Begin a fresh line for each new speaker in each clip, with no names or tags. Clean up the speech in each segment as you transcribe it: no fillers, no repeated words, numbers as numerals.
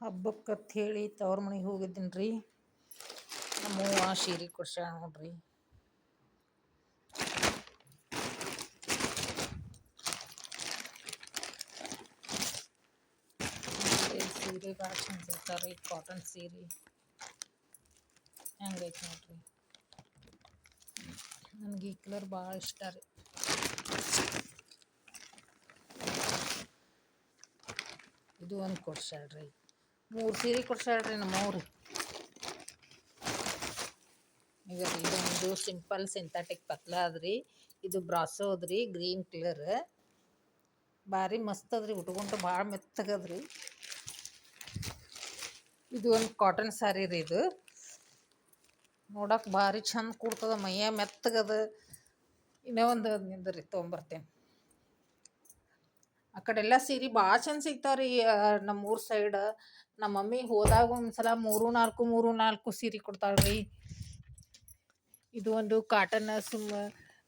ಹಬ್ಬಕ್ಕಂತ ಹೇಳಿ ತವ್ರ ಮನೆಗೆ ಹೋಗಿದ್ದೀನಿ ರೀ. ನಮ್ಮವ್ವ ಸೀರೆ ಕೊಡ್ಸ್ಯಾಳ ನೋಡ್ರಿ. ಸೀರೆ ಭಾಳ ಚಂದ ಸಿಗ್ತಾವೆ ರೀ, ಕಾಟನ್ ಸೀರೆ ಹೆಂಗೈತೆ ನೋಡ್ರಿ. ನನಗೆ ಈ ಕಲರ್ ಭಾಳ ಇಷ್ಟ ರೀ. ಇದು ಒಂದು ಕೊಡ್ಸ್ಯಾಳ್ರಿ, 3 ಸೀರೆ ಕೊಡ್ಸ್ಯಾಳ್ರಿ ನಮ್ಮವ್ರು. ಈಗ ಇದೊಂದು ಸಿಂಪಲ್ ಸಿಂಥೆಟಿಕ್ ಪತ್ಲ ಅದ್ರಿ, ಇದು ಬ್ರಾಸೋ ಅದ್ರಿ, ಗ್ರೀನ್ ಕಲರ್ ಭಾರಿ ಮಸ್ತ್ ಅದ್ರಿ, ಉಟ್ಕೊಂಡ್ರೆ ಭಾಳ ಮೆತ್ತಗದ್ರಿ. ಇದು ಒಂದು ಕಾಟನ್ ಸ್ಯಾರಿ ರೀ. ಇದು ನೋಡಕ್ಕೆ ಭಾರಿ ಚಂದ ಕೂಡ್ತದ, ಮೈಯ ಮೆತ್ತಗದ. ಇನ್ನೂ ಒಂದು ನಿಂದ್ರಿ ತೊಗೊಂಬರ್ತೇನೆ. ಆ ಕಡೆಲ್ಲ ಸೀರೆ ಭಾಳ ಚಂದ ಸಿಗ್ತಾವ್ರಿ ನಮ್ಮೂರ ಸೈಡ್. ನಮ್ಮ ಮಮ್ಮಿ ಹೋದಾಗ ಒಂದ್ಸಲ 3-4 ಸೀರೆ ಕೊಡ್ತಾಳ್ರಿ. ಇದು ಒಂದು ಕಾಟನ್,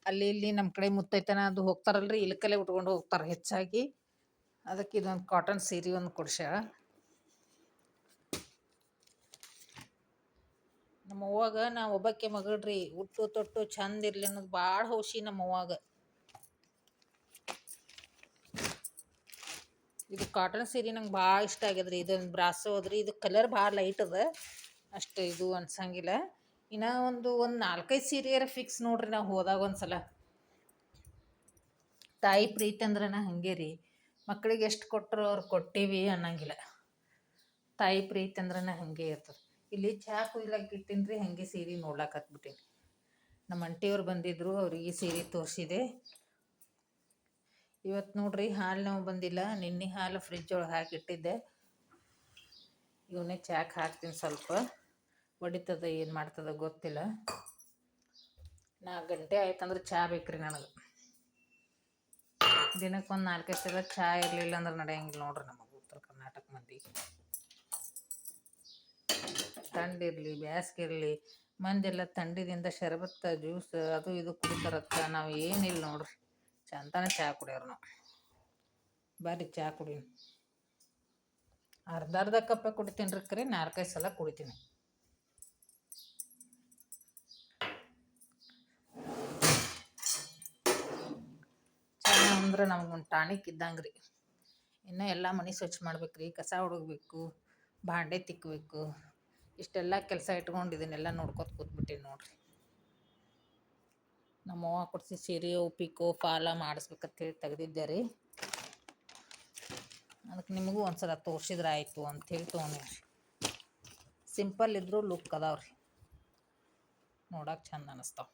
ಅಲ್ಲಿ ಇಲ್ಲಿ ನಮ್ಮ ಕಡೆ ಮುತ್ತೈತನ ಅದು ಹೋಗ್ತಾರಲ್ರಿ, ಇಲ್ಕಲ್ಲೇ ಉಟ್ಕೊಂಡು ಹೋಗ್ತಾರೆ ಹೆಚ್ಚಾಗಿ. ಅದಕ್ಕೆ ಇದೊಂದು ಕಾಟನ್ ಸೀರೆ ಒಂದು ಕೊಡ್ಸ್ಯಾಳ. ನಮ್ಮ ಅವ್ವಾಗ ನಾ ಒಬ್ಬಾಕೆ ಮಗಳ್ರಿ, ಉಟ್ಟು ತೊಟ್ಟು ಚಂದ ಇರಲಿ ಅನ್ನೋದು ಭಾಳ ಹೌಶಿ ನಮ್ಮ ಅವ್ವಾಗ. ಇದು ಕಾಟನ್ ಸೀರೆ ನಂಗೆ ಭಾಳ ಇಷ್ಟ ಆಗ್ಯದ್ರಿ. ಇದೊಂದು ಬ್ರಾಸೋ ಅದ್ರಿ, ಇದು ಕಲರ್ ಭಾಳ ಲೈಟ್ ಅದ, ಅಷ್ಟು ಇದು ಅನ್ಸಂಗಿಲ್ಲ. ಇನ್ನೂ ಒಂದು 4-5 ಸೀರೆಯರ ಫಿಕ್ಸ್ ನೋಡ್ರಿ ನಾವು ಹೋದಾಗ ಒಂದ್ಸಲ. ತಾಯಿ ಪ್ರೀತಿ ಅಂದ್ರನ ಹಾಗೆ ರೀ, ಮಕ್ಕಳಿಗೆ ಎಷ್ಟು ಕೊಟ್ಟರು ಅವ್ರು ಕೊಟ್ಟೀವಿ ಅನ್ನಂಗಿಲ್ಲ. ತಾಯಿ ಪ್ರೀತಿ ಅಂದ್ರನ ಹಾಗೆ ಇರ್ತದೆ. ಇಲ್ಲಿ ಚಹಾ ಕುಯ್ಲಕ್ಕೆ ಇಟ್ಟಿನಿ ರೀ, ಹಾಗೆ ಸೀರೆ ನೋಡ್ಲಕ್ಕೆ ಹತ್ಬಿಟ್ಟೀನಿ. ನಮ್ಮ ಅಂಟಿಯವ್ರು ಬಂದಿದ್ದರು, ಅವ್ರಿಗೆ ಸೀರೆ ತೋರಿಸಿದೆ. ಇವತ್ತು ನೋಡ್ರಿ ಹಾಲು ನಾವು ಬಂದಿಲ್ಲ, ನಿನ್ನೆ ಹಾಲು ಫ್ರಿಜ್ ಒಳಗೆ ಹಾಕಿಟ್ಟಿದ್ದೆ. ಇವನ್ನೇ ಚಾಕ್ ಹಾಕ್ತೀನಿ, ಸ್ವಲ್ಪ ಹೊಡಿತದ ಏನು ಮಾಡ್ತದ ಗೊತ್ತಿಲ್ಲ. 4 ಗಂಟೆ ಆಯ್ತಂದ್ರೆ ಚಹಾ ಬೇಕ್ರಿ ನನಗೆ. ದಿನಕ್ಕೆ ಒಂದು 4-5 ಸಲ ಚಹಾ ಇರಲಿಲ್ಲ ಅಂದ್ರೆ ನಡೆಯಂಗಿಲ್ಲ ನೋಡ್ರಿ ನಮಗೆ ಉತ್ತರ ಕರ್ನಾಟಕ ಮಂದಿ. ಥಂಡಿರಲಿ ಬ್ಯಾಸ್ಗಿರಲಿ ಮಂದೆಲ್ಲ ಥಂಡಿದಿಂದ ಶರಬತ್ತು ಜ್ಯೂಸ್ ಅದು ಇದು ಕುಡಿತಾರತ್ತ. ನಾವು ಏನಿಲ್ಲ ನೋಡ್ರಿ, ಚಂತನ ಚಹಾ ಕುಡಿಯೋರು ನಾವು. ಬರ್ರಿ ಚಹಾ ಕುಡಿ. ಅರ್ಧ ಕಪ್ಪೆ ಕುಡಿತೀನಿ ರೀ, ಕರೆ 4-5 ಸಲ ಕುಡಿತೀನಿ. ಚಹಾ ಅಂದ್ರೆ ನಮ್ಗೊಂದು ಟಾನಿಕ್ ಇದ್ದಂಗೆ ರೀ. ಇನ್ನೂ ಎಲ್ಲ ಮನೆ ಸ್ವಚ್ಛ ಮಾಡ್ಬೇಕು ರೀ, ಕಸ ಹುಡುಗಬೇಕು, ಭಾಂಡೆ ತಿಕ್ಕಬೇಕು, ಇಷ್ಟೆಲ್ಲ ಕೆಲಸ ಇಟ್ಕೊಂಡಿದ್ದೀನೆಲ್ಲ ನೋಡ್ಕೊತ ಕೂತ್ಬಿಟ್ಟಿನಿ ನೋಡ್ರಿ. ನಮ್ಮವ್ವ ಕೊಡಿಸಿ ಸೀರೆ ಪಿಕೋ ಫಾಲ ಮಾಡಿಸ್ಬೇಕಂತೇಳಿ ತೆಗೆದಿದ್ದೆ ರೀ. ಅದಕ್ಕೆ ನಿಮಗೂ ಒಂದ್ಸಲ ತೋರಿಸಿದ್ರೆ ಆಯಿತು ಅಂಥೇಳಿ ತೊಗೊಂಡಿನಿ. ಸಿಂಪಲ್ ಇದ್ದರೂ ಲುಕ್ ಅದಾವ್ರಿ, ನೋಡಕ್ಕೆ ಚಂದ ಅನ್ನಿಸ್ತಾವೆ.